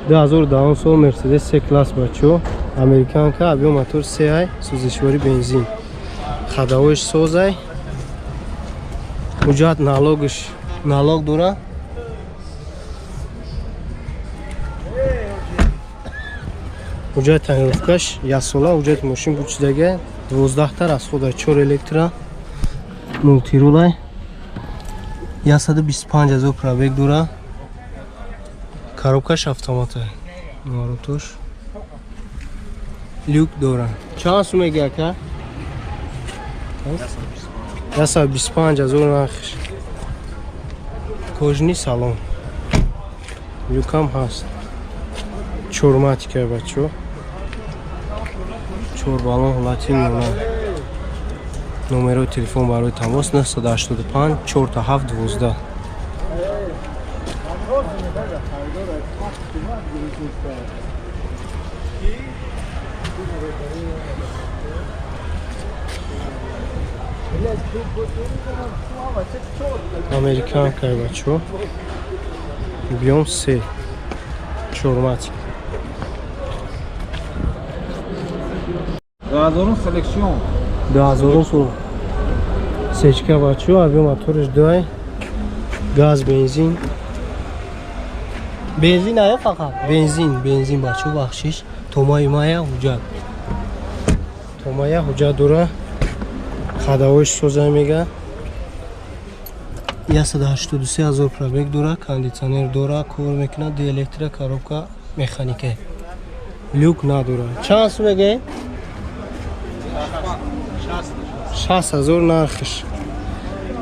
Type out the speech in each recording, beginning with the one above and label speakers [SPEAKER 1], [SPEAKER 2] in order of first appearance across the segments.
[SPEAKER 1] 2010 سال مرسدس C کلاس بچو امریکان که ابی موتور سی سوزشواری بنزین خداوش سوزای حجت налог داره حجت تنگرفکش یک ساله حجت ماشین بوچیدگه 12 تر از خود 4 الکترا مولتی رولای 125,000 пробег داره коробкаш автомата марутош люк дора чанд сум мега ка 125,000 нархш кожни салон люкам ҳаст чорматика бачо чор балон ҳолати меона номерои телефон барои тамос 985 4712 Amerikan kaybaço Beyoncé Çormatik
[SPEAKER 2] Gazorun seleksiyon
[SPEAKER 1] Gazorun sonu Seçke baço abi motorş doy Gaz benzin Benzin aya fakat benzin baço baxşiş Tomaymaya hujat Tomaya hujat dura خداوش سوزای میگه 183,000 пробег داره кондиционер داره کور میکنه دی الکتریک коробка مکانیکه люк نداره چند سو میگه 60,000 نرخش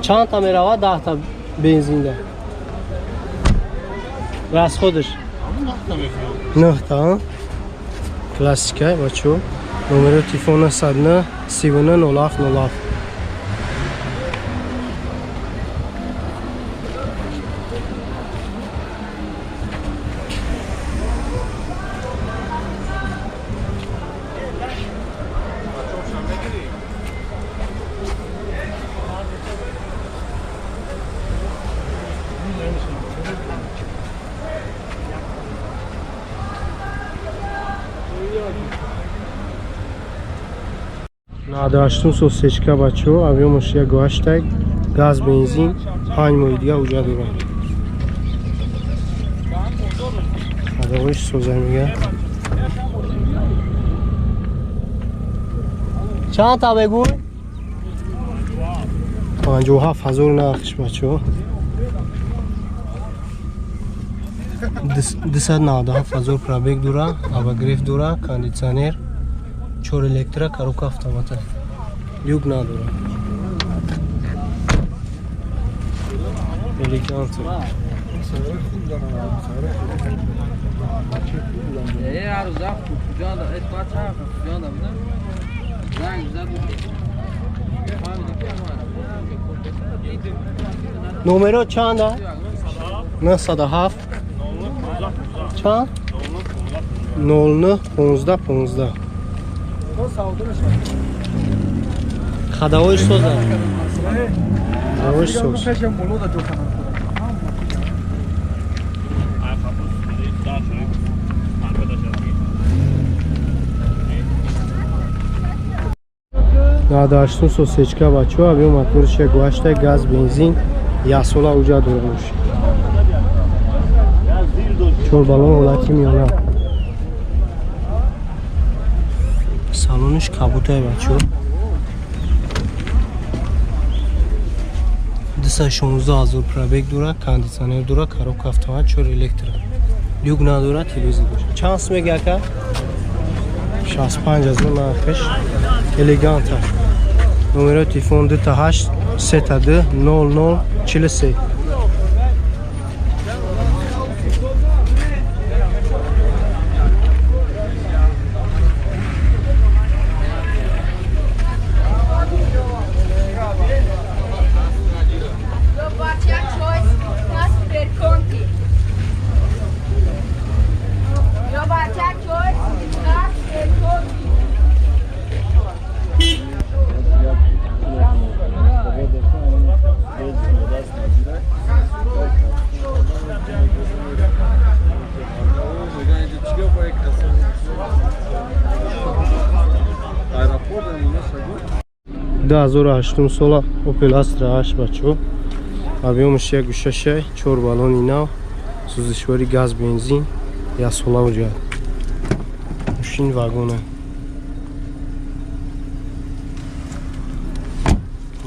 [SPEAKER 1] چند تا میروه 10 تا بنزین ده راست خودش 9 تا کلاسیکه بچو نمره تلفن 109 39 07 07 98 су сечка бачо авиомошия гоштаг газ бензин 5 моҳи дига уҷа дора хадоиш созай мега чанд та бегӯй 57,000 нархш бачо 297,000 пробег дора обогрев дора кондиционер 4 электро коробка автомата люк надора элегант номеро чанда 97 чанд 09 15 15 خداوش سوزه خداوش سوز نداشتون سوسیچکا بچو ابی موتورش گوشته گاز بنزین یا سولا اوجا دورموش چور بالون ولتی میونه سالونش کابوتای بچو 216,000 пробег дора кондиционер дора коробка автомат 4 электро люк надора телевизор дора чанд сум мега ка 65,000 нархш элегант номеро телефон 28 32 00 43
[SPEAKER 2] Bez
[SPEAKER 1] 2008 сола Opel Astra 8 бачо. Объемش 1.6, 4 баллони нав, сӯзишвори газ бензин, ясола уҷад. Мошин вагона.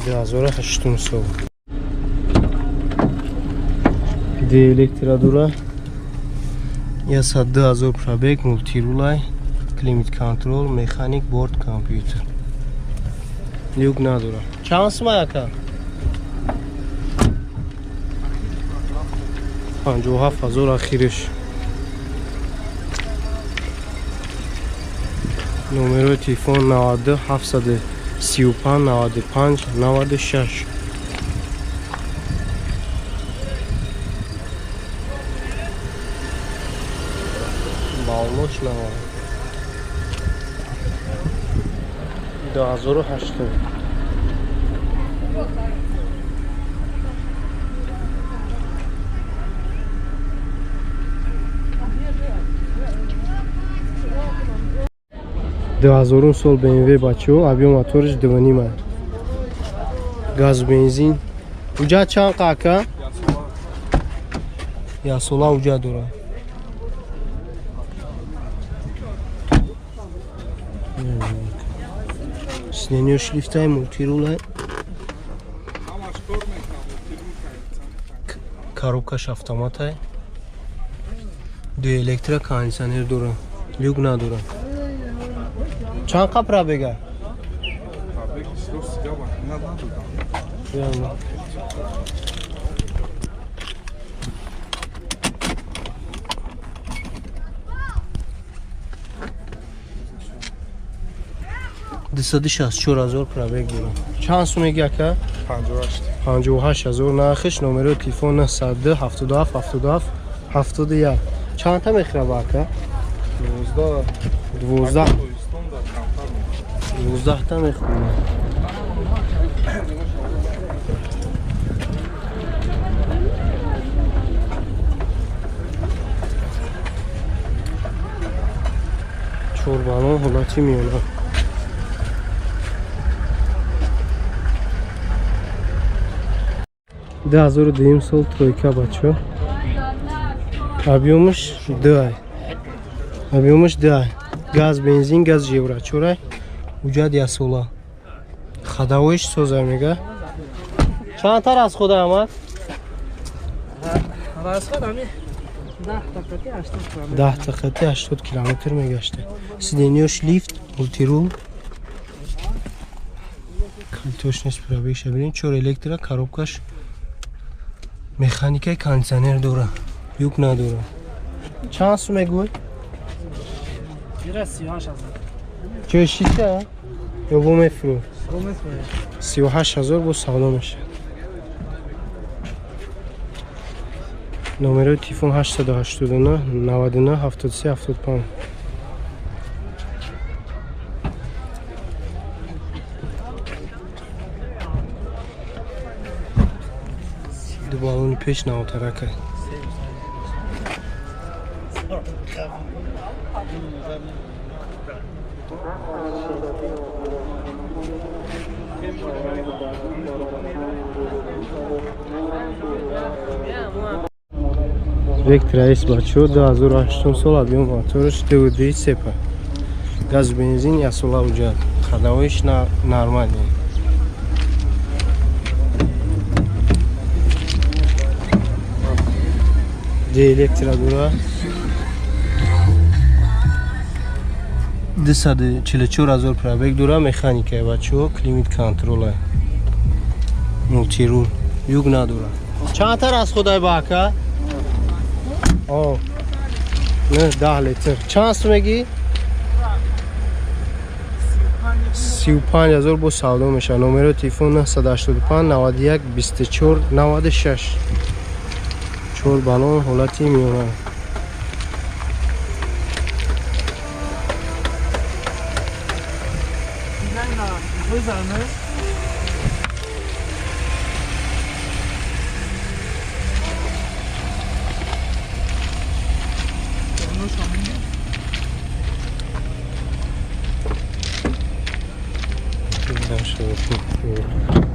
[SPEAKER 1] 2008 сол. Электrodура. Я 2000 пробег, мультирулай, климат контрол, механик, борт компьютер. Люк надура. Чанд сум ака? 57000 ахириш. Номерои телефон 92 735 95 96. Балноч навар. 2008. Дҳазорум сол BMW бачо, объем моториш 2.5. Газ бензин. Уҷа чанд қака? Ясола уҷа дора. Сидению шлифтай мультирулай. Коробкаш автоматай. 2 электро кондиционер дора. Люк надора. Чанд қа пробега? Дисади 64000 пробег дора. Чанд сум меги ака? 58000 нархиш. Номерои телефон 92 77 77 71. Чанд та мехраба ака? 12 та мехрабам. Чорбанон ҳолати миёна. 2002 сол тройка бачо. Объемиш 2. Объемиш 2. Газ бензин, газ жеврачора. Уҷад ясола. Хадавоиш соза мега. Чанд та раз худа амад?
[SPEAKER 2] Раз ходами
[SPEAKER 1] 10 дақиқати 80 километр мегашта. Сиденияш лифт, мультирул. Калитош нест пробегша бинед. 4 электро, коробкаш механикаи кондиционер дора. Юк надора. Чанд сум мегӯй?
[SPEAKER 2] 38000.
[SPEAKER 1] Чӯшита? Ё бо мефурӯ? 38000 бо савдо мешавад. Номерои телефон 889 99 73 75. Ду балони пеш навотаракай. Вектор S бачо 2008 сол объем моториш 2.9 сепа. Газ бензин ясола уҷад. Хадавоиш нормальный. Де электродура. 244000 пробег дура, механика бачо, климат контрола. Мультирул. Юг надура. Чанд та раз худай бака? О. Не, 10 литр. Чанд сум меги? 35000 бо савдо меша. Номерои телефон 985 91 24 96. 4 балон ҳолати миёна. Her şey.